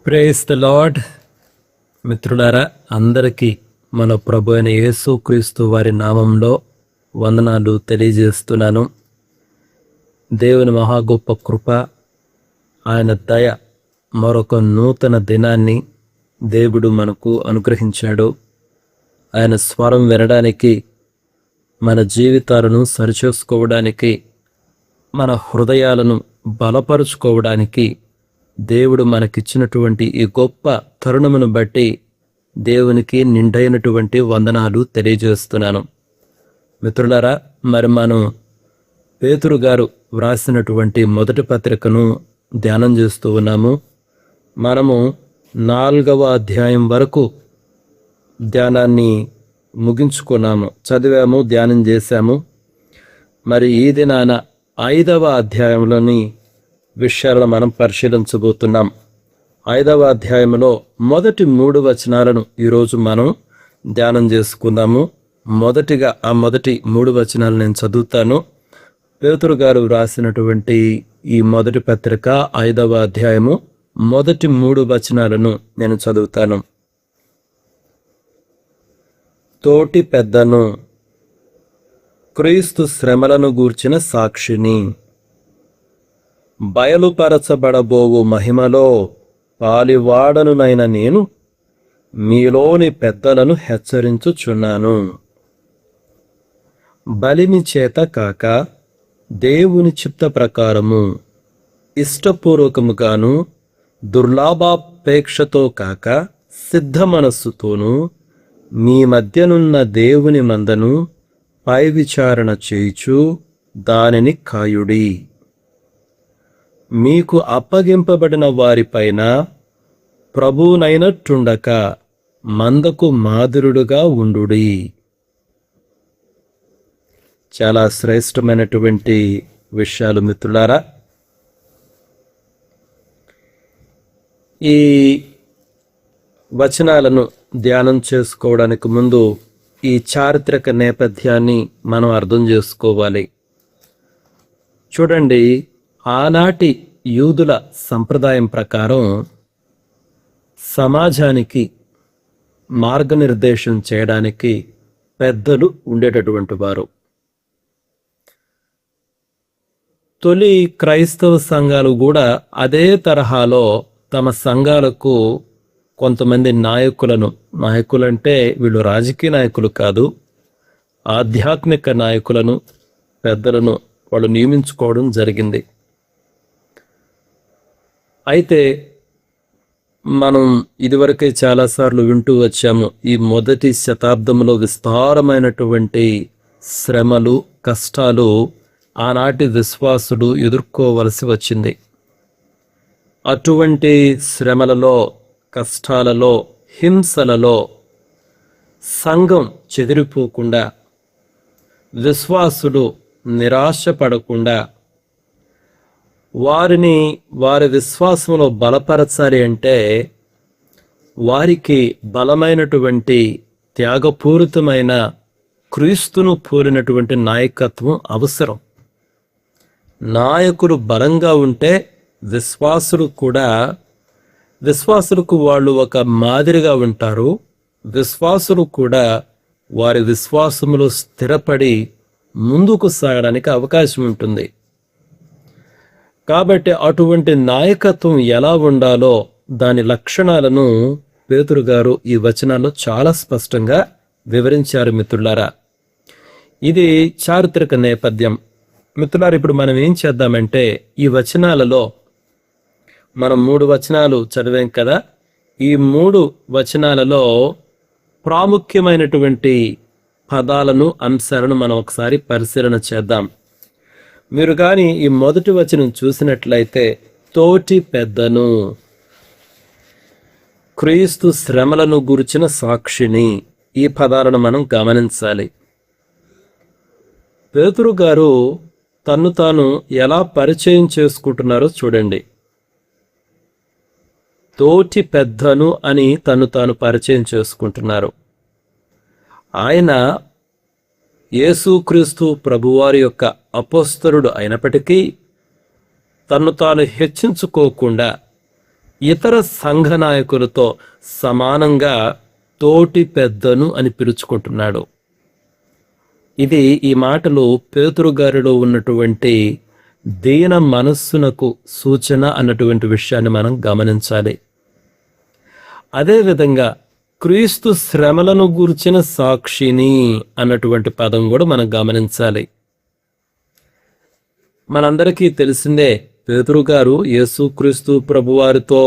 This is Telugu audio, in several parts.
Praise the lord. మిత్రులారా, అందరికీ మన ప్రభు అయిన యేసుక్రీస్తు వారి నామంలో వందనాలు తెలియజేస్తున్నాను. దేవుని మహా గొప్ప కృప, ఆయన దయ, మరొక నూతన దినాన్ని దేవుడు మనకు అనుగ్రహించాడు. ఆయన స్వరం వినడానికి, మన జీవితాలను సరిచేసుకోవడానికి, మన హృదయాలను బలపరుచుకోవడానికి దేవుడు మనకిచ్చినటువంటి ఈ గొప్ప తరుణమును బట్టి దేవునికి నిండైనటువంటి వందనాలు తెలియజేస్తున్నాను. మిత్రులారా, మరి మనం పేతురు గారు వ్రాసినటువంటి మొదటి పత్రికను ధ్యానం చేస్తూ ఉన్నాము. మనము 4వ అధ్యాయం వరకు ధ్యానాన్ని ముగించుకున్నాము, చదివాము, ధ్యానం చేశాము. మరి ఈ దినాన 5వ అధ్యాయంలోని విషయాలను మనం పరిశీలించబోతున్నాం. 5వ అధ్యాయంలో మొదటి 3 వచనాలను ఈరోజు మనం ధ్యానం చేసుకుందాము. మొదటిగా ఆ మొదటి 3 వచనాలు నేను చదువుతాను. పేతురు గారు వ్రాసినటువంటి ఈ మొదటి పత్రిక 5వ అధ్యాయము మొదటి 3 వచనాలను నేను చదువుతాను. తోటి పెద్దను, క్రీస్తు శ్రమలను గూర్చిన సాక్షిని, బయలుపరచబడబోవు మహిమలో పాలివాడనునైన నేను మీలోని పెద్దలను హెచ్చరించుచున్నాను. బలిమి చేత కాక దేవుని చిత్త ప్రకారము ఇష్టపూర్వకముగాను, దుర్లాభాపేక్షతో కాక సిద్ధ మనస్సుతోనూ మీ మధ్యనున్న దేవుని మందను పై విచారణ చేయుచు దానిని కాయుడి. మీకు అప్పగింపబడిన వారిపైన ప్రభువునైనట్టుండక మందకు మాదిరుడుగా ఉండుడి. చాలా శ్రేష్టమైనటువంటి విషయాలు మిత్రులారా. ఈ వచనాలను ధ్యానం చేసుకోవడానికి ముందు ఈ చారిత్రక నేపథ్యాన్ని మనం అర్థం చేసుకోవాలి. చూడండి, ఆనాటి యూదుల సంప్రదాయం ప్రకారం సమాజానికి మార్గనిర్దేశం చేయడానికి పెద్దలు ఉండేటటువంటి వారు. తొలి క్రైస్తవ సంఘాలు కూడా అదే తరహాలో తమ సంఘాలకు కొంతమంది నాయకులంటే వీళ్ళు రాజకీయ నాయకులు కాదు, ఆధ్యాత్మిక నాయకులను, పెద్దలను వాళ్ళు నియమించుకోవడం జరిగింది. అయితే మనం ఇదివరకే చాలాసార్లు వింటూ వచ్చాము, ఈ మొదటి శతాబ్దంలో విస్తారమైనటువంటి శ్రమలు, కష్టాలు ఆనాటి విశ్వాసులు ఎదుర్కోవలసి వచ్చింది. అటువంటి శ్రమలలో, కష్టాలలో, హింసలలో సంఘం చెదిరిపోకుండా, విశ్వాసులు నిరాశపడకుండా వారి విశ్వాసంలో బలపరచాలి అంటే వారికి బలమైనటువంటి త్యాగపూరితమైన క్రీస్తును పోలినటువంటి నాయకత్వం అవసరం. నాయకులు బలంగా ఉంటే విశ్వాసులకు వాళ్ళు ఒక మాదిరిగా ఉంటారు. విశ్వాసులు కూడా వారి విశ్వాసములో స్థిరపడి ముందుకు సాగడానికి అవకాశం ఉంటుంది. కాబట్టి అటువంటి నాయకత్వం ఎలా ఉండాలో దాని లక్షణాలను పేతురు గారు ఈ వచనాల్లో చాలా స్పష్టంగా వివరించారు మిత్రులారా. ఇది చారిత్రక నేపథ్యం. మిత్రులారా, ఇప్పుడు మనం ఏం చేద్దామంటే ఈ వచనాలలో మనం 3 వచనాలు చదివాం కదా, ఈ 3 వచనాలలో ప్రాముఖ్యమైనటువంటి పదాలను, అంశాలను మనం ఒకసారి పరిశీలన చేద్దాం. మీరు కానీ ఈ మొదటి వచనం చూసినట్లయితే, తోటి పెద్దను, క్రీస్తు శ్రమలను గురించిన సాక్షిని, ఈ పదాలను మనం గమనించాలి. పేతురు గారు తన్ను తాను ఎలా పరిచయం చేసుకుంటున్నారో చూడండి. తోటి పెద్దను అని తన్ను తాను పరిచయం చేసుకుంటున్నారు. ఆయన యేసుక్రీస్తు ప్రభువారి యొక్క అపోస్తలుడు అయినప్పటికీ తన్ను తాను హెచ్చించుకోకుండా ఇతర సంఘ నాయకులతో సమానంగా తోటి పెద్దను అని పిలుచుకుంటున్నాడు. ఇది ఈ మాటలు పేతురు గారిలో ఉన్నటువంటి దీన మనస్సునకు సూచన అన్నటువంటి విషయాన్ని మనం గమనించాలి. అదేవిధంగా క్రీస్తు శ్రమలను గూర్చిన సాక్షిని అన్నటువంటి పదం కూడా మనం గమనించాలి. మనందరికీ తెలిసిందే, పేతురు గారు యేసుక్రీస్తు ప్రభువారితో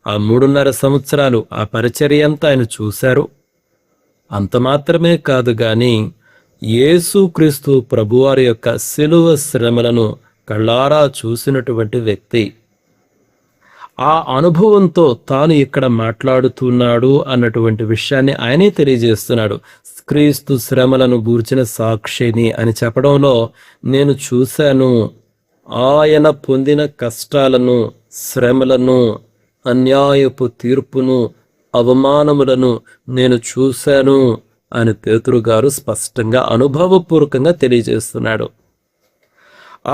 ఆ 3.5 సంవత్సరాలు ఆ పరిచర్య అంతా ఆయన చూశారు. అంత మాత్రమే కాదు గాని యేసుక్రీస్తు ప్రభువారి యొక్క శిలువ శ్రమలను కళ్ళారా చూసినటువంటి వ్యక్తి. ఆ అనుభవంతో తాను ఇక్కడ మాట్లాడుతున్నాడు అన్నటువంటి విషయాన్ని ఆయనే తెలియజేస్తున్నాడు. క్రీస్తు శ్రమలను గూర్చిన సాక్షిని అని చెప్పడంలో నేను చూశాను, ఆయన పొందిన కష్టాలను, శ్రమలను, అన్యాయపు తీర్పును, అవమానములను నేను చూశాను అని పేతురు గారు స్పష్టంగా అనుభవపూర్వకంగా తెలియజేస్తున్నాడు.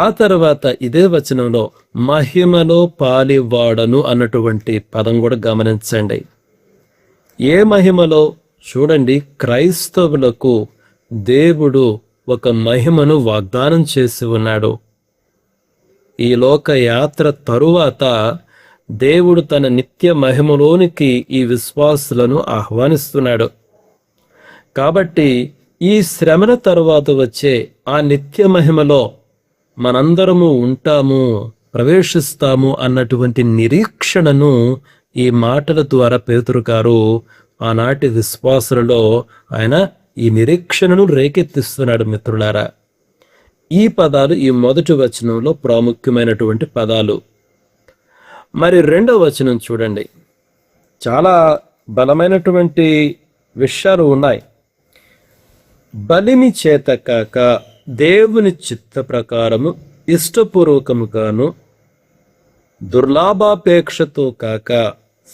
ఆ తర్వాత ఇదే వచనంలో మహిమలో పాలివాడను అన్నటువంటి పదం కూడా గమనించండి. ఏ మహిమలో? చూడండి, క్రైస్తవులకు దేవుడు ఒక మహిమను వాగ్దానం చేసి ఉన్నాడు. ఈ లోక యాత్ర తరువాత దేవుడు తన నిత్య మహిమలోనికి ఈ విశ్వాసులను ఆహ్వానిస్తున్నాడు. కాబట్టి ఈ శ్రమల తరువాత వచ్చే ఆ నిత్య మహిమలో మనందరము ఉంటాము, ప్రవేశిస్తాము అన్నటువంటి నిరీక్షణను ఈ మాటల ద్వారా పేతురు గారు ఆనాటి విశ్వాసులలో ఆయన ఈ నిరీక్షణను రేకెత్తిస్తున్నాడు. మిత్రులారా, ఈ పదాలు ఈ మొదటి వచనంలో ప్రాముఖ్యమైనటువంటి పదాలు. మరి రెండవ వచనం చూడండి, చాలా బలమైనటువంటి విషయాలు ఉన్నాయి. బలిమి చేత కాక దేవుని చిత్త ప్రకారము ఇష్టపూర్వకముగాను, దుర్లాభాపేక్షతో కాక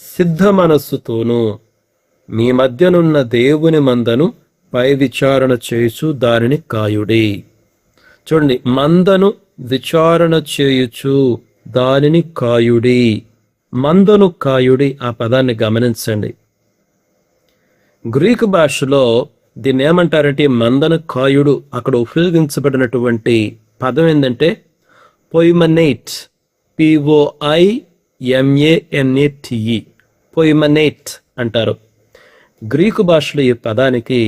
సిద్ధ మనస్సుతోనూ మీ మధ్యనున్న దేవుని మందను పై విచారణ చేయుచు దానిని కాయుడి. చూడండి, మందను విచారణ చేయుచు దానిని కాయుడి. మందను కాయుడి, ఆ పదాన్ని గమనించండి. గ్రీకు భాషలో దీన్ని ఏమంటారంటే మందను కాయుడు. అక్కడ ఉపయోగించబడినటువంటి పదం ఏంటంటే పొయిమనేట్, POIMANATE, పొయిమనేట్ అంటారు. గ్రీకు భాషలో ఈ పదానికి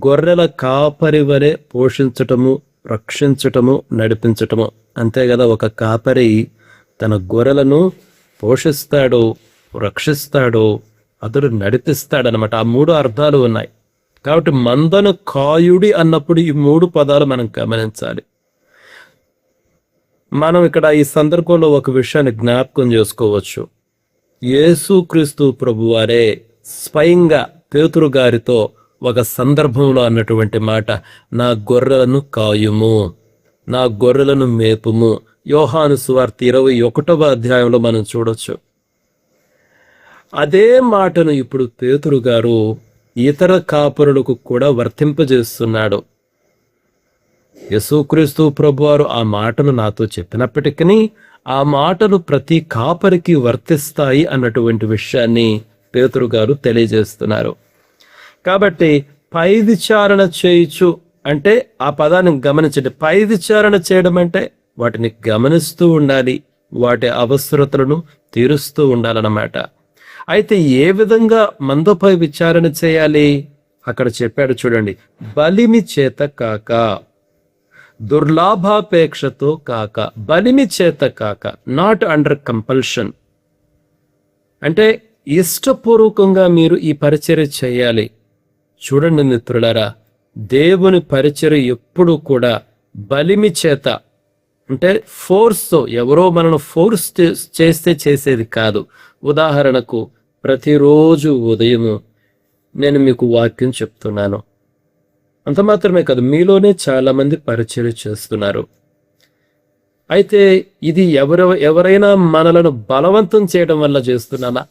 గొర్రెల కాపరి వలె పోషించటము, రక్షించటము, నడిపించటము. అంతే కదా, ఒక కాపరి తన గొర్రెలను పోషిస్తాడు, రక్షిస్తాడు, అతడు నడిపిస్తాడనమాట. ఆ 3 అర్థాలు ఉన్నాయి. కాబట్టి మందను కాయుడి అన్నప్పుడు ఈ 3 పదాలు మనం గమనించాలి. మనం ఇక్కడ ఈ సందర్భంలో ఒక విషయాన్ని జ్ఞాపకం చేసుకోవచ్చు. యేసుక్రీస్తు ప్రభువారే స్వయంగా పేతురు గారితో ఒక సందర్భంలో అన్నటువంటి మాట, నా గొర్రెలను కాయుము, నా గొర్రెలను మేపుము. యోహాను సువార్త 21వ అధ్యాయంలో మనం చూడొచ్చు. అదే మాటను ఇప్పుడు పేతురు గారు ఇతర కాపరులకు కూడా వర్తింపజేస్తున్నాడు. యేసుక్రీస్తు ప్రభువారు ఆ మాటను నాతో చెప్పినప్పటికీ ఆ మాటలు ప్రతి కాపరికి వర్తిస్తాయి అన్నటువంటి విషయాన్ని పేతురు గారు తెలియజేస్తున్నారు. కాబట్టి పై విచారణ చేయుచు అంటే ఆ పదాన్ని గమనించండి. పై విచారణ చేయడం అంటే వాటిని గమనిస్తూ ఉండాలి, వాటి అవసరతలను తీరుస్తూ ఉండాలన్నమాట. అయితే ఏ విధంగా మందపై విచారణ చేయాలి? అక్కడ చెప్పాడు చూడండి, బలిమి చేత కాక, దుర్లాభాపేక్షతో కాక. బలిమి చేత కాక, నాట్ అండర్ కంపల్షన్. అంటే ఇష్టపూర్వకంగా మీరు ఈ పరిచర్య చేయాలి. చూడండి మిత్రులారా, దేవుని పరిచర్య ఎప్పుడు కూడా బలిమి చేత, అంటే ఫోర్స్తో, ఎవరో మనను ఫోర్స్ చేస్తే చేసేది కాదు. ఉదాహరణకు ప్రతిరోజు ఉదయము నేను మీకు వాక్యం చెప్తున్నాను, అంత మాత్రమే కాదు, మీలోనే చాలామంది పరిచర్య చేస్తున్నారు. అయితే ఇది ఎవరైనా మనలను బలవంతం చేయడం వల్ల చేస్తున్నానా?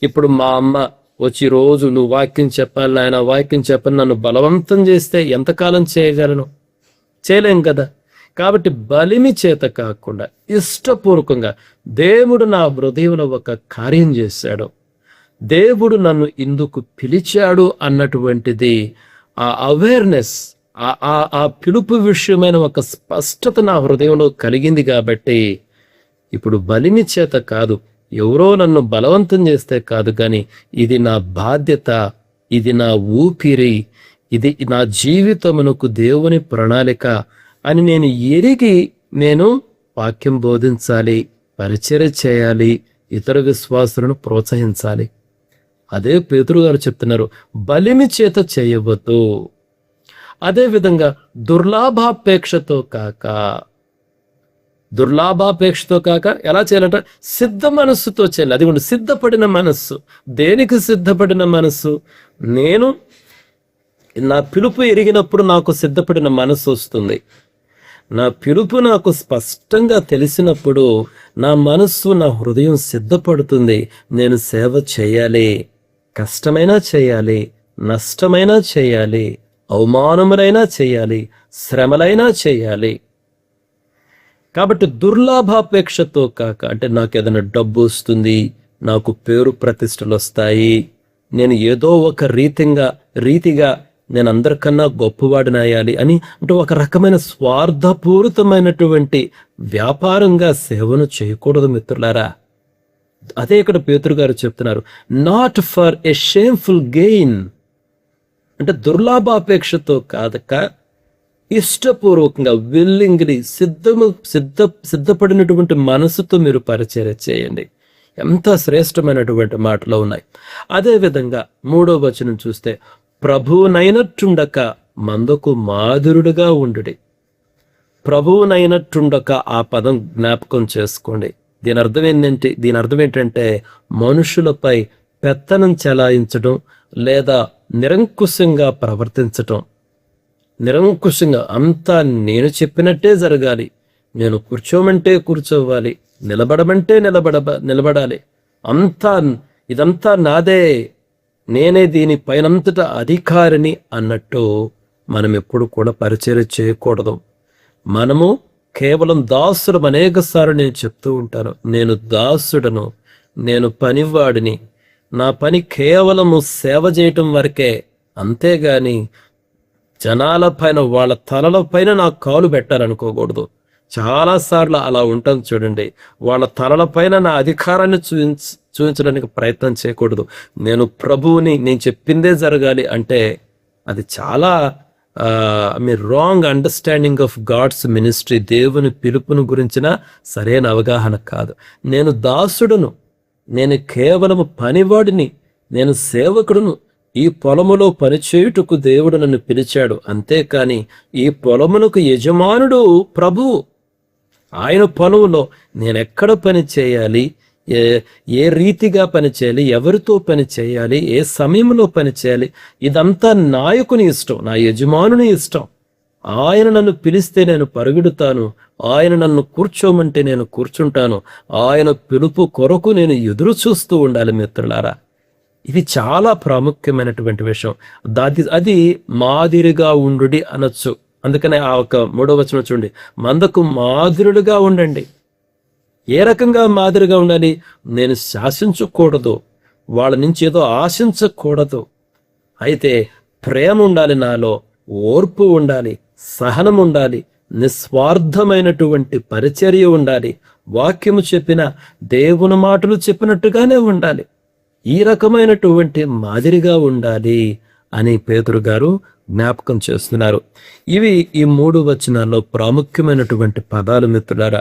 ఇప్పుడు మా అమ్మ వచ్చి రోజు నువ్వు వాక్యం చెప్పాలి, నాయన వాక్యం చెప్పని నన్ను బలవంతం చేస్తే ఎంతకాలం చేయగలను? చేయలేం కదా. కాబట్టి బలిమి చేత కాకుండా ఇష్టపూర్వకంగా దేవుడు నా హృదయంలో ఒక కార్యం చేశాడు, దేవుడు నన్ను ఇందుకు పిలిచాడు అన్నటువంటిది ఆ అవేర్నెస్, ఆ పిలుపు విషయమైన ఒక స్పష్టత నా హృదయంలో కలిగింది. కాబట్టి ఇప్పుడు బలిమి చేత కాదు, ఎవరో నన్ను బలవంతం చేస్తే కాదు, కానీ ఇది నా బాధ్యత, ఇది నా ఊపిరి, ఇది నా జీవితమునకు దేవుని ప్రణాళిక అని నేను ఎరిగి నేను వాక్యం బోధించాలి, పరిచర్య చేయాలి, ఇతర విశ్వాసులను ప్రోత్సహించాలి. అదే పేతురు గారు చెప్తున్నారు, బలిమి చేత చేయవద్దు. అదేవిధంగా దుర్లాభాపేక్షతో కాక ఎలా చేయాలంటే సిద్ధ మనస్సుతో చేయాలి. అది కూడా సిద్ధపడిన మనస్సు. దేనికి సిద్ధపడిన మనస్సు? నేను నా పిలుపు ఎరిగినప్పుడు నాకు సిద్ధపడిన మనస్సు వస్తుంది. నా పిలుపు నాకు స్పష్టంగా తెలిసినప్పుడు నా మనస్సు, నా హృదయం సిద్ధపడుతుంది. నేను సేవ చేయాలి, కష్టమైనా చేయాలి, నష్టమైనా చేయాలి, అవమానములైనా చేయాలి, శ్రమలైనా చేయాలి. కాబట్టి దుర్లాభాపేక్షతో కాక, అంటే నాకు ఏదైనా డబ్బు వస్తుంది, నాకు పేరు ప్రతిష్టలు వస్తాయి, నేను ఏదో ఒక రీతిగా నేను అందరికన్నా గొప్పవాడినయ్యాలి అని, అంటే ఒక రకమైన స్వార్థపూరితమైనటువంటి వ్యాపారంగా సేవను చేయకూడదు మిత్రులారా. అదే ఇక్కడ పేతురు గారు చెప్తున్నారు, not for a shameful gain, అంటే దుర్లాభాపేక్షతో కాదక ఇష్టపూర్వకంగా, విల్లింగ్లీ, సిద్ధపడినటువంటి మనసుతో మీరు పరిచర్య చేయండి. ఎంత శ్రేష్టమైనటువంటి మాటలు ఉన్నాయి. అదేవిధంగా 3వ వచనం చూస్తే, ప్రభువునైనట్టుండక మందకు మాదిరుడుగా ఉండుడి. ప్రభువునైనట్టుండక, ఆ పదం జ్ఞాపకం చేసుకోండి. దీని అర్థం ఏంటంటే మనుషులపై పెత్తనం చెలాయించడం లేదా నిరంకుశంగా ప్రవర్తించటం. నిరంకుశంగా అంతా నేను చెప్పినట్టే జరగాలి, నేను కూర్చోమంటే కూర్చోవాలి, నిలబడమంటే నిలబడాలి, ఇదంతా నాదే, నేనే దీని పైనంతటా అధికారిని అన్నట్టు మనం ఎప్పుడు కూడా పరిచర్య చేయకూడదు. మనము కేవలం దాసుడు. అనేక సార్లు నేను చెప్తూ ఉంటాను, నేను దాసుడను, నేను పనివాడిని, నా పని కేవలము సేవ చేయటం వరకే, అంతేగాని జనాల పైన, వాళ్ళ తలల పైన నా కాలు పెట్టాలనుకోకూడదు. చాలాసార్లు అలా ఉంటుంది చూడండి. వాళ్ళ తలల పైన నా అధికారాన్ని చూపించడానికి ప్రయత్నం చేయకూడదు. నేను ప్రభువుని, నేను చెప్పిందే జరగాలి అంటే అది చాలా wrong understanding of God's ministry. దేవుని పిలుపును గురించిన సరైన అవగాహన కాదు. నేను దాసుడును, నేను కేవలము పనివాడిని, నేను సేవకుడును. ఈ పొలములో పనిచేయుటకు దేవుడు నన్ను పిలిచాడు, అంతేకాని ఈ పొలమునకు యజమానుడు ప్రభువు. ఆయన పొలంలో నేను ఎక్కడ పని చేయాలి, ఏ రీతిగా పని చేయాలి, ఎవరితో పని చేయాలి, ఏ సమయంలో పని చేయాలి, ఇదంతా నాయకుని ఇష్టం, నా యజమానుని ఇష్టం. ఆయన నన్ను పిలిస్తే నేను పరుగెడుతాను, ఆయన నన్ను కూర్చోమంటే నేను కూర్చుంటాను. ఆయన పిలుపు కొరకు నేను ఎదురు చూస్తూ ఉండాలి మిత్రులారా. ఇది చాలా ప్రాముఖ్యమైనటువంటి విషయం. అది మాదిరిగా ఉండుడి అనొచ్చు. అందుకనే ఆ ఒక 3వ వచనం చూడండి, మందకు మాదిరుడుగా ఉండండి. ఏ రకంగా మాదిరిగా ఉండాలి? నేను శాసించకూడదు, వాళ్ళ నుంచి ఏదో ఆశించకూడదు. అయితే ప్రేమ ఉండాలి నాలో, ఓర్పు ఉండాలి, సహనం ఉండాలి, నిస్వార్థమైనటువంటి పరిచర్య ఉండాలి, వాక్యము చెప్పిన, దేవుని మాటలు చెప్పినట్టుగానే ఉండాలి. ఈ రకమైనటువంటి మాదిరిగా ఉండాలి అని పేతురు గారు జ్ఞాపకం చేస్తున్నారు. ఇవి ఈ 3 వచనాల్లో ప్రాముఖ్యమైనటువంటి పదాలు మిత్రులారా.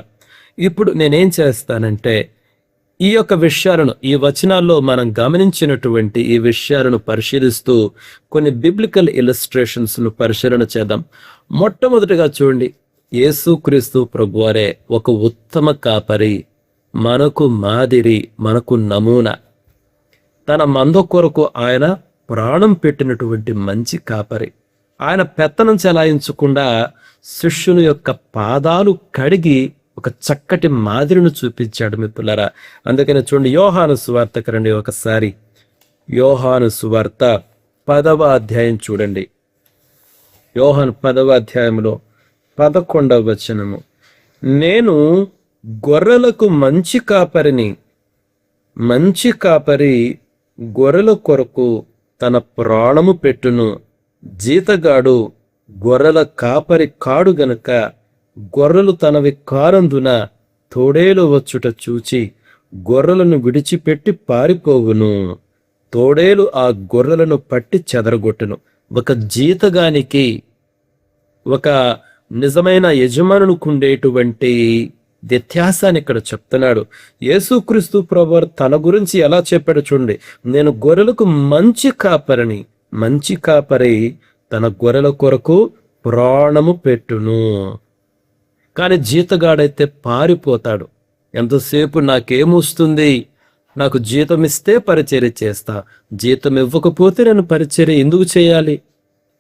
ఇప్పుడు నేనేం చేస్తానంటే ఈ యొక్క విషయాలను, ఈ వచనాల్లో మనం గమనించినటువంటి ఈ విషయాలను పరిశీలిస్తూ కొన్ని బిబ్లికల్ ఇలస్ట్రేషన్స్ను పరిశీలన చేద్దాం. మొట్టమొదటిగా చూడండి, యేసుక్రీస్తు ప్రభువారే ఒక ఉత్తమ కాపరి, మనకు మాదిరి, మనకు నమూనా. తన మంద కొరకు ఆయన ప్రాణం పెట్టినటువంటి మంచి కాపరి. ఆయన పెత్తనం చెలాయించకుండా శిష్యుని యొక్క పాదాలు కడిగి ఒక చక్కటి మాదిరిని చూపించాడు మిత్రులారా. అందుకని చూడండి, యోహాను సువార్తకు రండి ఒకసారి. యోహాను సువార్త 10వ అధ్యాయం చూడండి. యోహాను 10వ అధ్యాయంలో 11వ వచనము. నేను గొర్రెలకు మంచి కాపరిని, మంచి కాపరి గొర్రెల కొరకు తన ప్రాణము పెట్టును. జీతగాడు గొర్రెల కాపరి కాడు గనుక గొర్రెలు తనవి కారందున తోడేలు వచ్చుట చూచి గొర్రెలను విడిచిపెట్టి పారిపోవును. తోడేలు ఆ గొర్రెలను పట్టి చెదరగొట్టును. ఒక జీతగానికి, ఒక నిజమైన యజమానునికి ఉండేటువంటి వ్యత్యాసాన్ని ఇక్కడ చెప్తున్నాడు. యేసుక్రీస్తు ప్రభువారు తన గురించి ఎలా చెప్పాడు చూడండి. నేను గొర్రెలకు మంచి కాపరిని, మంచి కాపరి తన గొర్రెల కొరకు ప్రాణము పెట్టును. కానీ జీతగాడైతే పారిపోతాడు. ఎంతసేపు నాకేమొస్తుంది, నాకు జీతం ఇస్తే పరిచర్య చేస్తా, జీతం ఇవ్వకపోతే నేను పరిచర్య ఎందుకు చేయాలి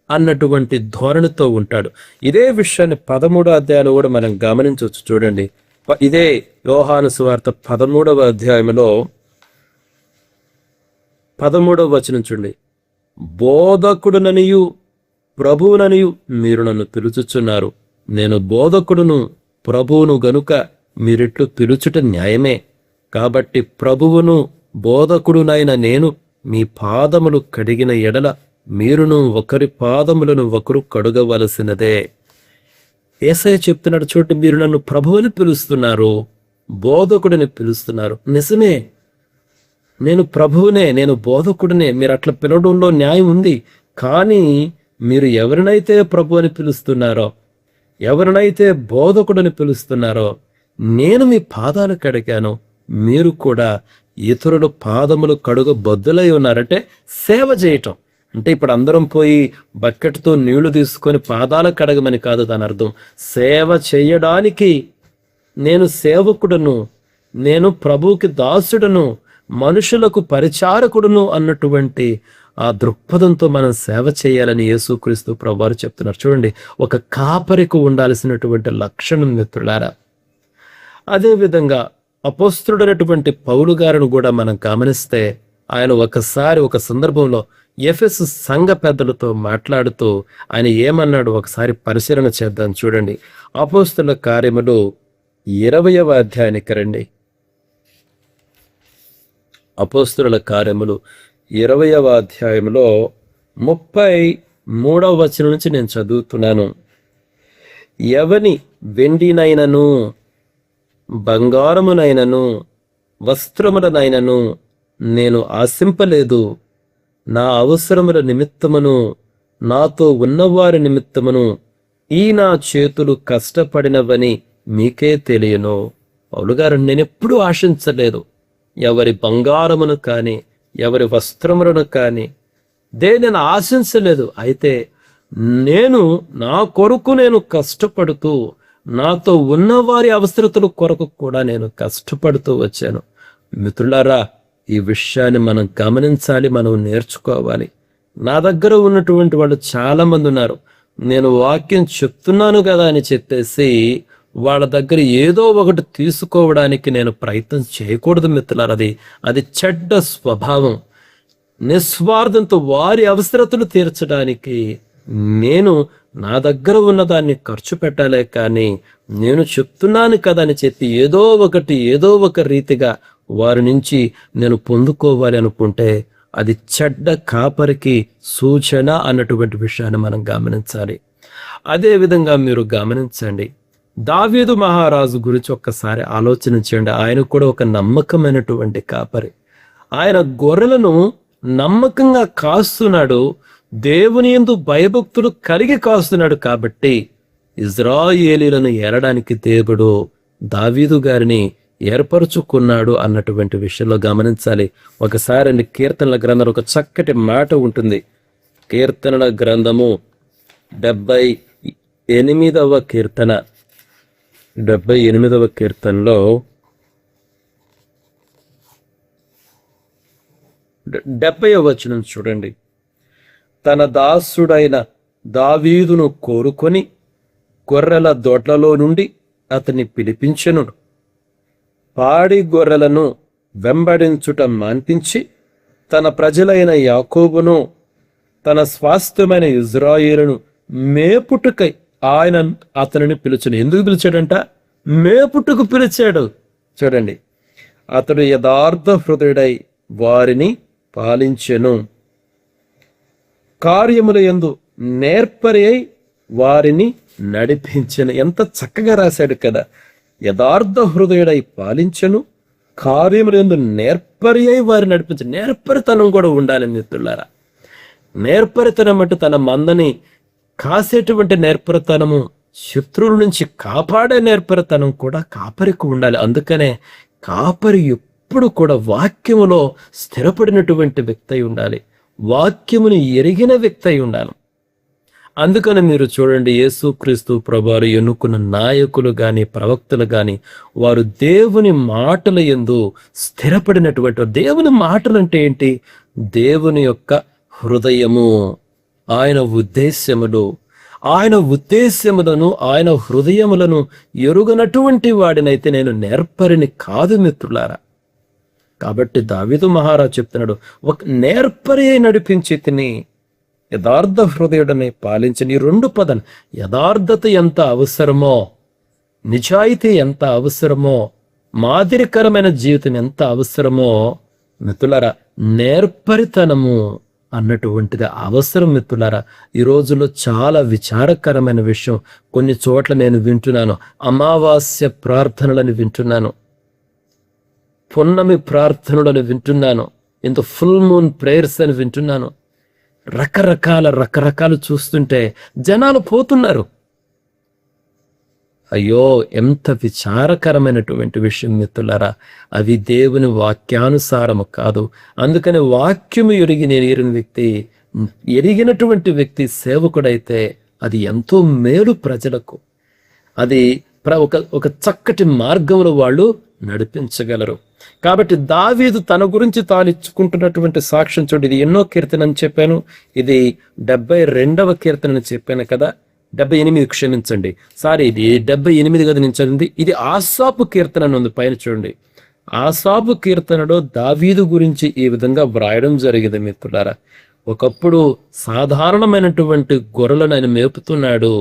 అన్నటువంటి ధోరణితో ఉంటాడు. ఇదే విషయాన్ని 13వ అధ్యాయంలో కూడా మనం గమనించవచ్చు. చూడండి, ఇదే యోహాను సువార్త 13వ అధ్యాయంలో 13వ వచనం చూడండి. బోధకుడుననియు ప్రభువుననియు మీరు నన్ను పిలుచుచున్నారు. నేను బోధకుడును ప్రభువును గనుక మీరిట్లు పిలుచుట న్యాయమే. కాబట్టి ప్రభువును బోధకుడునైన నేను మీ పాదములు కడిగిన ఎడల మీరును ఒకరి పాదములను ఒకరు కడుగవలసినదే. యేసయ్య చెప్తున్నాడు చూడండి, మీరు నన్ను ప్రభువుని పిలుస్తున్నారు, బోధకుడిని పిలుస్తున్నారు. నిజమే, నేను ప్రభువునే, నేను బోధకుడినే. మీరు అట్లా పిలవడంలో న్యాయం ఉంది. కానీ మీరు ఎవరినైతే ప్రభు అని పిలుస్తున్నారో, ఎవరినైతే బోధకుడిని పిలుస్తున్నారో, నేను మీ పాదాలు కడిగాను, మీరు కూడా ఇతరుల పాదములు కడుగ బద్దులై ఉన్నారంటే సేవ చేయటం. అంటే ఇప్పుడు అందరం పోయి బకెట్తో నీళ్లు తీసుకొని పాదాలు కడగమని కాదు దాని అర్థం. సేవ చేయడానికి నేను సేవకుడును, నేను ప్రభువుకి దాసుడును, మనుషులకు పరిచారకుడును అన్నటువంటి ఆ దృక్పథంతో మనం సేవ చేయాలని యేసుక్రీస్తు ప్రభువారు చెప్తున్నారు. చూడండి, ఒక కాపరికి ఉండాల్సినటువంటి లక్షణం మిత్రులారా. అదేవిధంగా అపోస్తలుడైనటువంటి పౌలు గారిని కూడా మనం గమనిస్తే, ఆయన ఒకసారి ఒక సందర్భంలో ఎఫెసు సంఘ పెద్దలతో మాట్లాడుతూ ఆయన ఏమన్నాడు ఒకసారి పరిశీలన చేద్దాం. చూడండి, అపోస్తలుల కార్యములు 20వ అధ్యాయానికి రండి. అపోస్తలుల కార్యములు 20వ అధ్యాయంలో 33వ వచనం నుంచి నేను చదువుతున్నాను. ఎవని వెండినైనను బంగారమునైనను వస్త్రములనైనను నేను ఆశింపలేదు. నా అవసరముల నిమిత్తమును నాతో ఉన్నవారి నిమిత్తమును ఈ నా చేతులు కష్టపడినవని మీకే తెలియను. పౌలు గారు, నేనెప్పుడూ ఆశించలేదు ఎవరి బంగారమును కానీ ఎవరి వస్త్రములను కానీ దేనిని ఆశించలేదు. అయితే నేను నా కొరకు నేను కష్టపడుతూ, నాతో ఉన్నవారి అవసరతల కొరకు కూడా నేను కష్టపడుతూ వచ్చాను. మిత్రులారా, ఈ విషయాన్ని మనం గమనించాలి, మనం నేర్చుకోవాలి. నా దగ్గర ఉన్నటువంటి వాళ్ళు చాలా మంది ఉన్నారు. నేను వాక్యం చెప్తున్నాను కదా అని చెప్పేసి వాళ్ళ దగ్గర ఏదో ఒకటి తీసుకోవడానికి నేను ప్రయత్నం చేయకూడదు మిత్రులారా. అది చెడ్డ స్వభావం. నిస్వార్థంతో వారి అవసరతలు తీర్చడానికి నేను నా దగ్గర ఉన్నదాన్ని ఖర్చు పెట్టాలే కానీ నేను చెప్తున్నాను కదా అని చెప్పి ఏదో ఒక రీతిగా వారి నుంచి నేను పొందుకోవాలి అనుకుంటే అది చెడ్డ కాపరికి సూచన అన్నటువంటి విషయాన్ని మనం గమనించాలి. అదేవిధంగా మీరు గమనించండి, దావీదు మహారాజు గురించి ఒక్కసారి ఆలోచన చేయండి. ఆయన కూడా ఒక నమ్మకమైనటువంటి కాపరి. ఆయన గొర్రెలను నమ్మకంగా కాస్తున్నాడు, దేవుని యందు భయభక్తులు కలిగి కాస్తున్నాడు. కాబట్టి ఇజ్రాయేలీలను ఏలడానికి దేవుడు దావీదు గారిని ఏర్పరచుకున్నాడు అన్నటువంటి విషయంలో గమనించాలి. ఒకసారి కీర్తనల గ్రంథంలో ఒక చక్కటి మాట ఉంటుంది. కీర్తనల గ్రంథము 78వ కీర్తన, 78వ కీర్తనలో 70వ వచనం చూడండి. తన దాసుడైన దావీదును కోరుకొని గొర్రెల దొడ్లలో నుండి అతన్ని పిలిపించెను. పాడి గొర్రెలను వెంబడించుట మాన్పించి తన ప్రజలైన యాకోబును తన స్వాస్థ్యమైన ఇజ్రాయేలును మేపుటకై ఆయన అతనిని పిలిచాను. ఎందుకు పిలిచాడంట? మేపుటకు పిలిచాడు. చూడండి, అతడు యథార్థ హృదయుడై వారిని పాలించెను, కార్యముల యందు నేర్పరి అయి వారిని నడిపించెను. ఎంత చక్కగా రాశాడు కదా! యథార్థ హృదయుడై పాలించెను, కార్యముల యందు నేర్పరి అయి వారిని నడిపించను. నేర్పరితనం కూడా ఉండాలి మిత్రులారా. నేర్పరితనం అంటే తన మందని కాసేటువంటి నేర్పరితనము, శత్రువుల నుంచి కాపాడే నేర్పరితనం కూడా కాపరికి ఉండాలి. అందుకనే కాపరి ఎప్పుడు కూడా వాక్యములో స్థిరపడినటువంటి వ్యక్తి అయి ఉండాలి, వాక్యమును ఎరిగిన వ్యక్తి అయి ఉండాలి. అందుకని మీరు చూడండి, యేసుక్రీస్తు ప్రభువారు ఎన్నుకున్న నాయకులు గాని ప్రవక్తలు గాని వారు దేవుని మాటల యందు స్థిరపడినటువంటి. దేవుని మాటలు అంటే ఏంటి? దేవుని యొక్క హృదయము, ఆయన ఉద్దేశ్యములు, ఆయన ఉద్దేశ్యములను ఆయన హృదయములను ఎరుగనటువంటి వాడినైతే నేను నేర్పరిని కాదు మిత్రులారా. కాబట్టి దావీదు మహారాజు చెప్తున్నాడు, ఒక నేర్పరి అయి నడిపించి తిని యథార్థ హృదయుడని పాలించిన. ఈ రెండు పదాలు, యథార్థత ఎంత అవసరమో, నిజాయితీ ఎంత అవసరమో, మాదిరికరమైన జీవితం ఎంత అవసరమో మిత్రులారా, నేర్పరితనము అన్నటువంటిది అవసరం మిత్రులారా. ఈ రోజుల్లో చాలా విచారకరమైన విషయం కొన్ని చోట్ల నేను వింటున్నాను. అమావాస్య ప్రార్థనలని వింటున్నాను, పున్నమి ప్రార్థనలను వింటున్నాను, ఇంత ఫుల్ మూన్ ప్రేయర్స్ అని వింటున్నాను. రకరకాలు చూస్తుంటే జనాలు పోతున్నారు. అయ్యో, ఎంత విచారకరమైనటువంటి విషయం మిత్రులారా. అవి దేవుని వాక్యానుసారము కాదు. అందుకని వాక్యము ఎరిగినటువంటి వ్యక్తి సేవకుడైతే అది ఎంతో మేలు ప్రజలకు. అది ఒక చక్కటి మార్గంలో వాళ్ళు నడిపించగలరు. కాబట్టి దావీదు తన గురించి తాను ఇచ్చుకుంటున్నటువంటి సాక్ష్యం చూడండి. ఇది ఎన్నో కీర్తన అని చెప్పాను, ఇది 72వ కీర్తన అని చెప్పాను కదా. 78, క్షమించండి, ఇది 78 కదా నేను చదివింది. ఇది ఆసాపు కీర్తన అని ఉంది పైన చూడండి. ఆసాపు కీర్తనలో దావీదు గురించి ఈ విధంగా వ్రాయడం జరిగింది మిత్రులారా. ఒకప్పుడు సాధారణమైనటువంటి గొర్రెలను ఆయన మేపుతున్నాడు.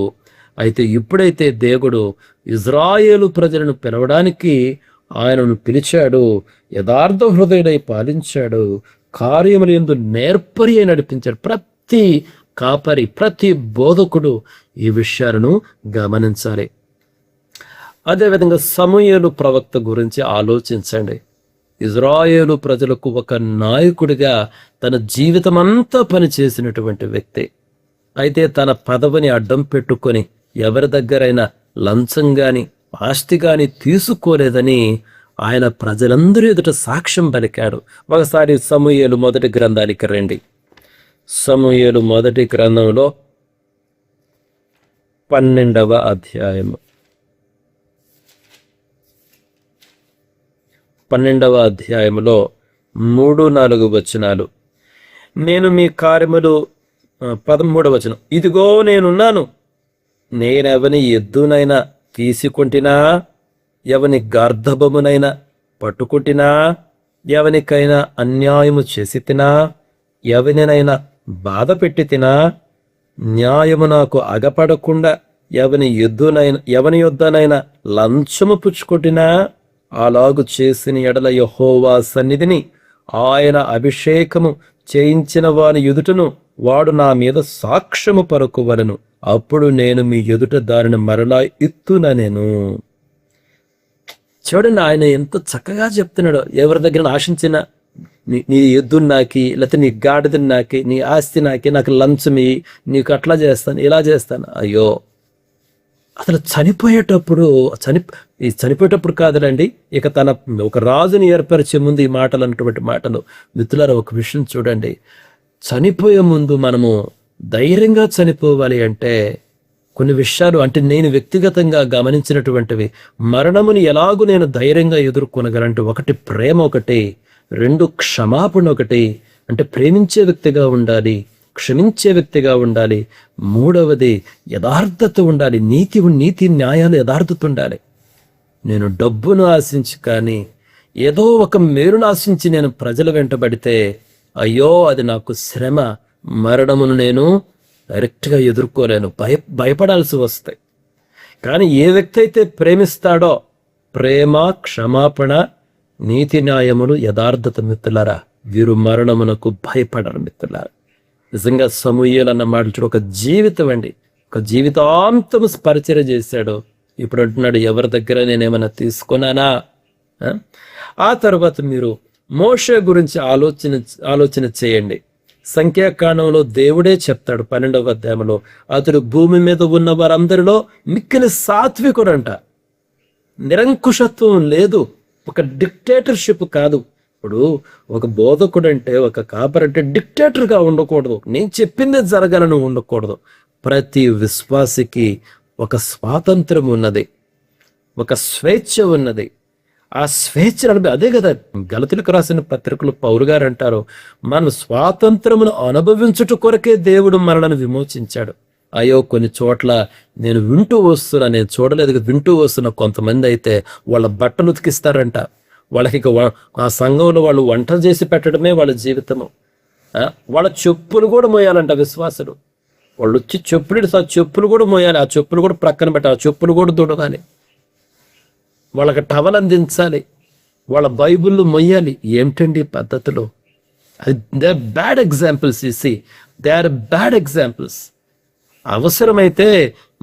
అయితే ఇప్పుడైతే దేవుడు ఇజ్రాయేలు ప్రజలను పిలవడానికి ఆయనను పిలిచాడు, యథార్థ హృదయుడై పాలించాడు, కార్యముల యందు నేర్పరి అయి నడిపించాడు. ప్రతి కాపరి, ప్రతి బోధకుడు ఈ విషయాలను గమనించాలి. అదేవిధంగా సమూయేలు ప్రవక్త గురించి ఆలోచించండి. ఇజ్రాయేలు ప్రజలకు ఒక నాయకుడిగా తన జీవితమంతా పనిచేసినటువంటి వ్యక్తి. అయితే తన పదవిని అడ్డం పెట్టుకొని ఎవరి దగ్గరైనా లంచం గాని ఆస్తి గాని తీసుకోలేదని ఆయన ప్రజలందరూ ఎదుట సాక్ష్యం పలికాడు. ఒకసారి సమూయేలు మొదటి గ్రంథానికి రండి. సమూయేలు మొదటి గ్రంథంలో 12వ అధ్యాయము 12వ అధ్యాయములో 3-4 వచనాలు. నేను మీ కార్యములు 13వ వచనం. ఇదిగో నేనున్నాను, నేనెవని ఎద్దునైనా తీసుకుంటినా, ఎవని గర్ధబమునైనా పట్టుకుంటినా, ఎవనికైనా అన్యాయము చేసి తినా, ఎవనినైనా బాధ పెట్టి తినా, న్యాయము నాకు అగపడకుండా ఎవని యొద్దనైనా లంచము పుచ్చుకొట్టినా, అలాగు చేసిన ఎడల యెహోవా సన్నిధిని ఆయన అభిషేకము చేయించిన వాని ఎదుటను వాడు నా మీద సాక్ష్యము పలుకువలెను. అప్పుడు నేను మీ ఎదుట దానిని మరలా ఇత్తున. నేను చూడండి, ఆయన ఎంత చక్కగా చెప్తున్నాడు. ఎవరి దగ్గర ఆశించిన నీ ఎద్దుని నాకి, లేకపోతే నీ గాడిదని నాకి, నీ ఆస్తి నాకి, నాకు లంచమి, నీకు అట్లా చేస్తాను, ఇలా చేస్తాను. అయ్యో, అసలు చనిపోయేటప్పుడు కాదులండి, ఇక ఒక రాజుని ఏర్పరిచే ముందు ఈ మాటలు అన్నటువంటి మాటలు. మిత్రులారా, ఒక విషయం చూడండి, చనిపోయే ముందు మనము ధైర్యంగా చనిపోవాలి అంటే కొన్ని విషయాలు, అంటే నేను వ్యక్తిగతంగా గమనించినటువంటివి, మరణముని ఎలాగూ నేను ధైర్యంగా ఎదుర్కొనగలంటే, ఒకటి ప్రేమ, ఒకటి 2 క్షమాపణ, ఒకటి అంటే ప్రేమించే వ్యక్తిగా ఉండాలి, క్షమించే వ్యక్తిగా ఉండాలి, 3వది యథార్థత ఉండాలి, నీతి న్యాయాలు యథార్థత ఉండాలి. నేను డబ్బును ఆశించి కానీ ఏదో ఒక మేలును ఆశించి నేను ప్రజల వెంటబడితే అయ్యో, అది నాకు శ్రమ, మరణమును నేను డైరెక్ట్గా ఎదుర్కోలేను, భయపడాల్సి వస్తాయి. కానీ ఏ వ్యక్తి అయితే ప్రేమిస్తాడో ప్రేమ, క్షమాపణ, నీతి న్యాయములు, యథార్థత మిత్రులారా, వీరు మరణమునకు భయపడరు మిత్రులారా. నిజంగా సమూయేలు అన్న మాట చూడు, ఒక జీవితం అండి, ఒక జీవితాంతం పరిచర్య చేశాడు. ఇప్పుడు అంటున్నాడు, ఎవరి దగ్గర నేనేమైనా తీసుకున్నానా? ఆ తర్వాత మీరు మోషే గురించి ఆలోచన చేయండి. సంఖ్యాకాండంలో దేవుడే చెప్తాడు 12వ అధ్యాయంలో, అతడు భూమి మీద ఉన్న వారందరిలో మిక్కిలి సాత్వికుడంట. నిరంకుశత్వం లేదు, ఒక డిక్టేటర్షిప్ కాదు. ఇప్పుడు ఒక బోధకుడు అంటే, ఒక కాపరంటే డిక్టేటర్గా ఉండకూడదు, నేను చెప్పిందే జరగాలని ఉండకూడదు. ప్రతి విశ్వాసికి ఒక స్వాతంత్రం ఉన్నది, ఒక స్వేచ్ఛ ఉన్నది. ఆ స్వేచ్ఛ అదే కదా గలతీయులకు రాసిన పత్రికలు పౌలు గారు అంటారు, మన స్వాతంత్రమును అనుభవించుట కొరకే దేవుడు మనలను విమోచించాడు. అయ్యో, కొన్ని చోట్ల నేను చూడలేదు, వింటూ వస్తున్న కొంతమంది అయితే వాళ్ళ బట్టలు ఉతికిస్తారంట. వాళ్ళకి ఆ సంఘంలో వాళ్ళు వంట చేసి పెట్టడమే వాళ్ళ జీవితము. వాళ్ళ చెప్పులు కూడా మోయాలంట విశ్వాసులు. వాళ్ళు వచ్చి చెప్పులు కూడా మోయాలి, ఆ చెప్పులు కూడా ప్రక్కన పెట్టాలి, ఆ చెప్పులు కూడా దుడవాలి, వాళ్ళకి టవల్ అందించాలి, వాళ్ళ బైబిళ్ళు మొయ్యాలి. ఏమిటండి పద్ధతులు? They are bad examples. They are bad examples. అవసరమైతే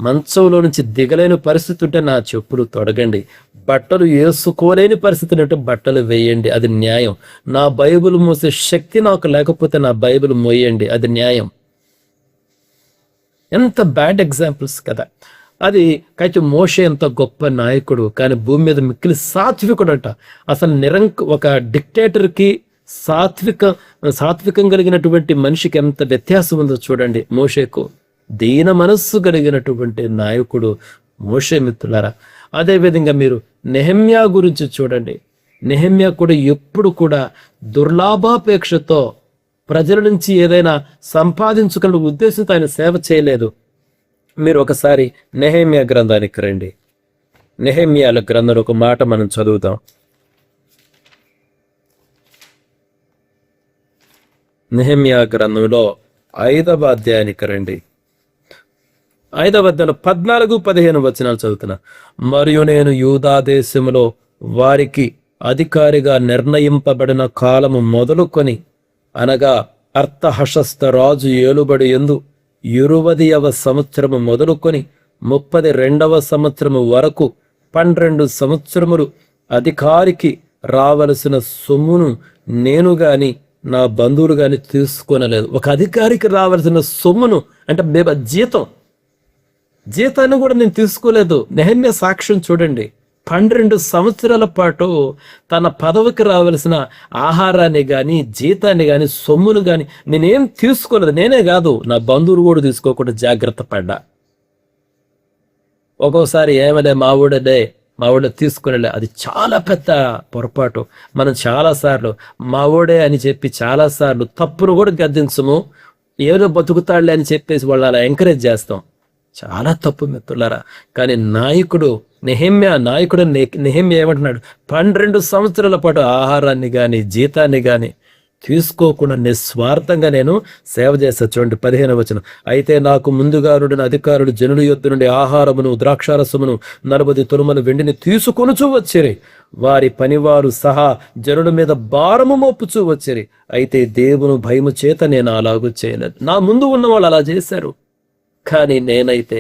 మంచంలో నుంచి దిగలేని పరిస్థితి ఉంటే నా చెప్పులు తొడగండి, బట్టలు వేసుకోలేని పరిస్థితి ఉంటే బట్టలు వేయండి, అది న్యాయం. నా బైబిల్ మోసే శక్తి నాకు లేకపోతే నా బైబిల్ మోయండి, అది న్యాయం. ఎంత బ్యాడ్ ఎగ్జాంపుల్స్ కదా అది. అయితే మోషే ఎంత గొప్ప నాయకుడు, కానీ భూమి మీద మిక్కిలి సాత్వికుడు అంట. అసలు ఒక డిక్టేటర్కి సాత్వికం కలిగినటువంటి మనిషికి ఎంత వ్యత్యాసం ఉందో చూడండి. మోషేకు దీన మనస్సు కలిగినటువంటి నాయకుడు మోషే మిత్రులారా. అదేవిధంగా మీరు నెహెమ్యా గురించి చూడండి. నెహెమ్యా కూడా ఎప్పుడు కూడా దుర్లాభాపేక్షతో ప్రజల నుంచి ఏదైనా సంపాదించుకునే ఉద్దేశంతో ఆయన సేవ చేయలేదు. మీరు ఒకసారి నెహెమ్యా గ్రంథానికి రండి. నెహెమ్యాల గ్రంథంలో ఒక మాట మనం చదువుదాం. నెహెమ్యా గ్రంథంలో 5వ అధ్యాయానికి రండి. 5వ అధ్యాయంలో 14-15 వచనాలు చదువుతున్నా. మరియు నేను యూదా దేశములో వారికి అధికారిగా నిర్ణయింపబడిన కాలము మొదలుకొని, అనగా అర్థహశస్త రాజు ఏలుబడి యందు 20వ సంవత్సరము మొదలుకొని 32వ సంవత్సరము వరకు 12 సంవత్సరములు అధికారికి రావలసిన సొమ్మును నేను గాని నా బంధువులు గాని తీసుకొనలేదు. ఒక అధికారికి రావలసిన సొమ్మును అంటే జీతాన్ని కూడా నేను తీసుకోలేదు. నెహెమ్యా సాక్ష్యం చూడండి. 12 సంవత్సరాల పాటు తన పదవికి రావలసిన ఆహారాన్ని కానీ జీతాన్ని కానీ సొమ్మును కానీ నేనేం తీసుకోలేదు. నేనే కాదు, నా బంధువులు కూడా తీసుకోకుండా జాగ్రత్త పడ్డా. ఒక్కోసారి ఏమలే మా ఊళ్ళో తీసుకునేలే, అది చాలా పెద్ద పొరపాటు. మనం చాలాసార్లు మా ఊడే అని చెప్పి చాలాసార్లు తప్పును కూడా గద్దించము, ఏదో బతుకుతాడులే అని చెప్పేసి వాళ్ళు అలా ఎంకరేజ్ చేస్తాం. చాలా తప్పు మిత్రులారా. కానీ నెహెమ్యా ఏమంటున్నాడు? 12 సంవత్సరాల పాటు ఆహారాన్ని కానీ జీతాన్ని కానీ తీసుకోకుండా నిస్వార్థంగా నేను సేవ చేస్తా. చూడండి 15వ వచనం. అయితే నాకు ముందుగా నుండిన అధికారులు జనుల యొద్ద నుండి ఆహారమును ద్రాక్షారసమును 40 తులముల వెండిని తీసుకొనుచూ వచ్చిరి. వారి పనివారు సహా జనుల మీద భారము మోపుచూ వచ్చిరి. అయితే దేవుని భయము చేత నేను అలాగూ చేయలేదు. నా ముందు ఉన్న వాళ్ళు అలా చేశారు, కానీ నేనైతే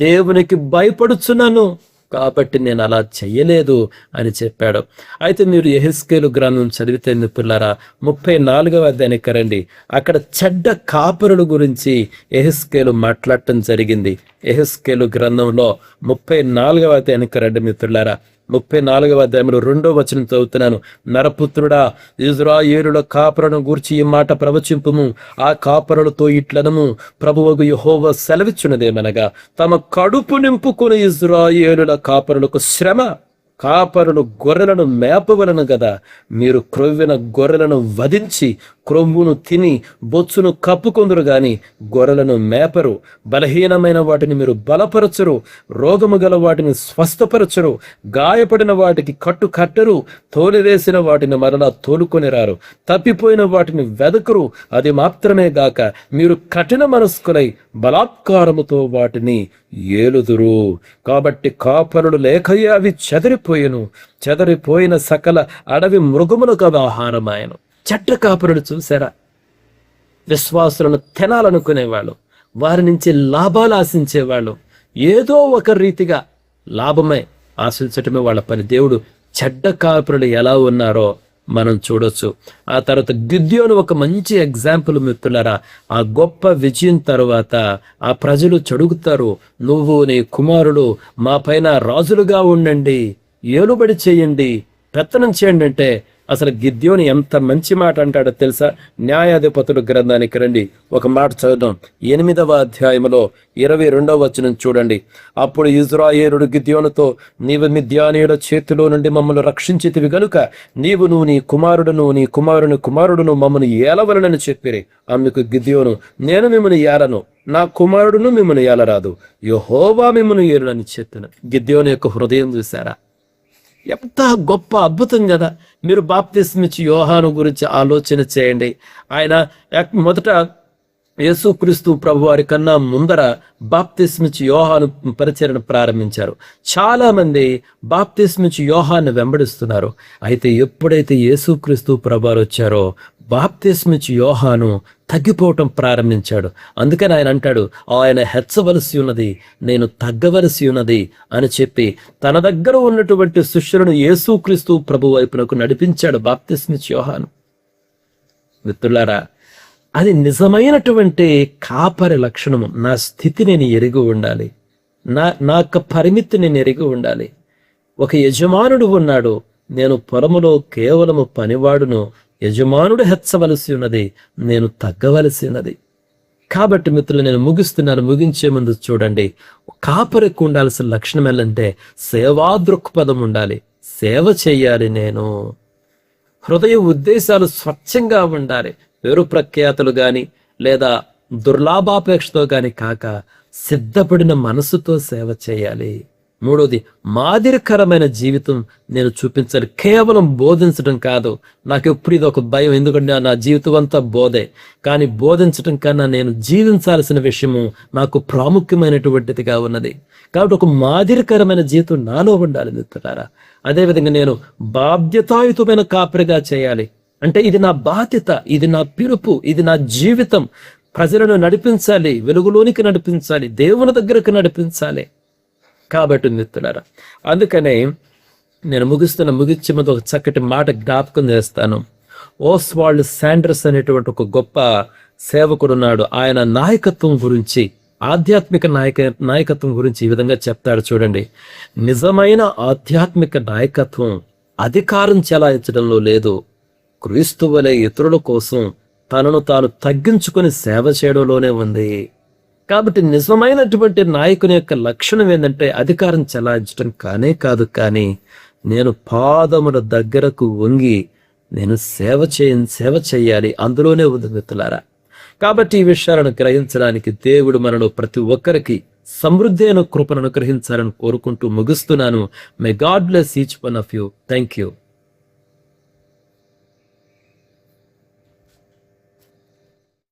దేవునికి భయపడుచున్నాను కాబట్టి నేను అలా చెయ్యలేదు అని చెప్పాడు. అయితే మీరు యెహెజ్కేలు గ్రంథం చదివితే మిత్రులారా 34వ అధ్యాయానికి రండి. అక్కడ చెడ్డ కాపరుల గురించి యెహెజ్కేలు మాట్లాడటం జరిగింది. యెహెజ్కేలు గ్రంథంలో 34వ అధ్యాయానికి రండి మిత్రులారా. 34వ అధ్యాయంలో 2వ వచనం చదువుతున్నాను. నరపుత్రుడా, ఇజ్రాయేలుల కాపరులను గూర్చి ఈ మాట ప్రవచింపుము. ఆ కాపరులతో ఇట్లనము, ప్రభువగు యెహోవా సెలవిచ్చున్నదేమనగా, తమ కడుపు నింపుకుని ఇజ్రాయేలుల కాపరులకు శ్రమ. కాపరులు గొర్రెలను మేపవలను గదా, మీరు క్రొవ్విన గొర్రెలను వధించి క్రొవ్వును తిని బొచ్చును కప్పుకొందురు గాని గొర్రెలను మేపరు. బలహీనమైన వాటిని మీరు బలపరచరు, రోగము గల వాటిని స్వస్థపరచరు, గాయపడిన వాటికి కట్టు కట్టరు, తోలివేసిన వాటిని మరలా తోలుకొని రారు, తప్పిపోయిన వాటిని వెదకరు. అది మాత్రమే గాక మీరు కఠిన మనస్కులై బలాత్కారముతో వాటిని ఏలుదురు. కాబట్టి కాపరులు లేకయే అవి చెదరిపోయిన సకల అడవి మృగములకు అవి ఆహారమాయను. చెడ్డ కాపరులు చూసారా? విశ్వాసులను తినాలనుకునేవాళ్ళు, వారి నుంచి లాభాలు ఆశించేవాళ్ళు, ఏదో ఒక రీతిగా లాభమే ఆశించటమే వాళ్ళ పని. దేవుడు చెడ్డ కాపరులు ఎలా ఉన్నారో మనం చూడొచ్చు. ఆ తర్వాత గిద్యోను ఒక మంచి ఎగ్జాంపుల్ మిత్రులారా. ఆ గొప్ప విజయం తర్వాత ఆ ప్రజలు చెడుగుతారు, నువ్వు నీ కుమారుడు మా పైన రాజులుగా ఉండండి, ఏలుబడి చేయండి, పెత్తనం చేయండి అంటే అసలు గిద్యోను ఎంత మంచి మాట అంటాడో తెలుసా? న్యాయాధిపతుల గ్రంథానికి రండి, ఒక మాట చదువుదాం. 8వ అధ్యాయంలో 22వ వచనం చూడండి. అప్పుడు ఇజ్రాయేలుడు గిద్యోనుతో, నీవు మిద్యానీయుల చేతిలో నుండి మమ్మల్ని రక్షించితివి గనుక నువ్వు నీ కుమారుడును మమ్మల్ని ఏలవలనని చెప్పిరి. అందుకు గిద్యోను, నేను మిమ్మల్ని ఏలను, నా కుమారుడును మిమ్మల్ని ఏలరాదు, యెహోవా మిమ్మల్ని ఏలునని చెప్పిన. గిద్యోను యొక్క హృదయం చూసారా? ఎంత గొప్ప అద్భుతం కదా. మీరు బాప్తిస్మిచ్చి యోహాను గురించి ఆలోచన చేయండి. ఆయన మొదట యేసుక్రీస్తు ప్రభు వారి కన్నా ముందర బాప్తిస్మిచ్చి యోహాను పరిచరణ ప్రారంభించారు. చాలా మంది బాప్తిస్మిచ్చి యోహాను వెంబడిస్తున్నారు. అయితే ఎప్పుడైతే యేసుక్రీస్తు ప్రభు వారు వచ్చారో బాప్తిస్మిచ్చి యోహాను తగ్గిపోవటం ప్రారంభించాడు. అందుకని ఆయన అంటాడు, ఆయన హెచ్చవలసి ఉన్నది, నేను తగ్గవలసి ఉన్నది అని చెప్పి తన దగ్గర ఉన్నటువంటి శిష్యులను యేసుక్రీస్తు ప్రభు వైపునకు నడిపించాడు బాప్తిస్మిచ్చి యోహాను. మిత్రులారా, అది నిజమైనటువంటి కాపరి లక్షణము. నా స్థితి నేను ఎరిగి ఉండాలి, నా యొక్క పరిమితి నేను ఎరిగి ఉండాలి. ఒక యజమానుడు ఉన్నాడు, నేను పొలములో కేవలము పనివాడును, యజమానుడు హెచ్చవలసి ఉన్నది, నేను తగ్గవలసి ఉన్నది. కాబట్టి మిత్రులు, నేను ముగించే ముందు చూడండి, కాపరికి ఉండాల్సిన లక్షణం ఏంటంటే సేవా దృక్పథం ఉండాలి. సేవ చెయ్యాలి, నేను హృదయ ఉద్దేశాలు స్వచ్ఛంగా ఉండాలి. పేరు ప్రఖ్యాతులు గాని లేదా దుర్లాభాపేక్షతో గాని కాక సిద్ధపడిన మనసుతో సేవ చేయాలి. మూడోది, మాదిరికరమైన జీవితం నేను చూపించాలి. కేవలం బోధించడం కాదు. నాకు ఎప్పుడు ఇది ఒక భయం, ఎందుకంటే నా జీవితం అంతా బోధే. కానీ బోధించడం కన్నా నేను జీవించాల్సిన విషయము నాకు ప్రాముఖ్యమైనటువంటిదిగా ఉన్నది. కాబట్టి ఒక మాదిరికరమైన జీవితం నాలో ఉండాలి మిత్రులారా. అదేవిధంగా నేను బాధ్యతాయుతమైన కాపరిగా చేయాలి. అంటే ఇది నా బాధ్యత, ఇది నా పిలుపు, ఇది నా జీవితం. ప్రజలను నడిపించాలి, వెలుగులోనికి నడిపించాలి, దేవుని దగ్గరకు నడిపించాలి. కాబట్టి మిత్రులారా, అందుకనే నేను ముగించే ముందు ఒక చక్కటి మాట జ్ఞాపకం చేస్తాను. ఓస్వాల్డ్ శాండర్స్ అనేటువంటి ఒక గొప్ప సేవకుడు ఉన్నాడు. ఆయన నాయకత్వం గురించి, ఆధ్యాత్మిక నాయకత్వం గురించి ఈ విధంగా చెప్తాడు. చూడండి, నిజమైన ఆధ్యాత్మిక నాయకత్వం అధికారం చెలాయించడంలో లేదు, క్రీస్తు వలె ఇతరుల కోసం తనను తాను తగ్గించుకొని సేవ చేయడంలోనే ఉంది. కాబట్టి నిజమైనటువంటి నాయకుని యొక్క లక్షణం ఏంటంటే అధికారం చెలాయించడం కానే కాదు, కానీ నేను పాదముల దగ్గరకు వంగి నేను సేవ చేయాలి, అందులోనే ఉంది మిత్రులారా. కాబట్టి ఈ విషయాలను గ్రహించడానికి దేవుడు మనలో ప్రతి ఒక్కరికి సమృద్ధి అయిన కృపను అనుగ్రహించాలని కోరుకుంటూ ముగిస్తున్నాను. May God bless each one of you. Thank you.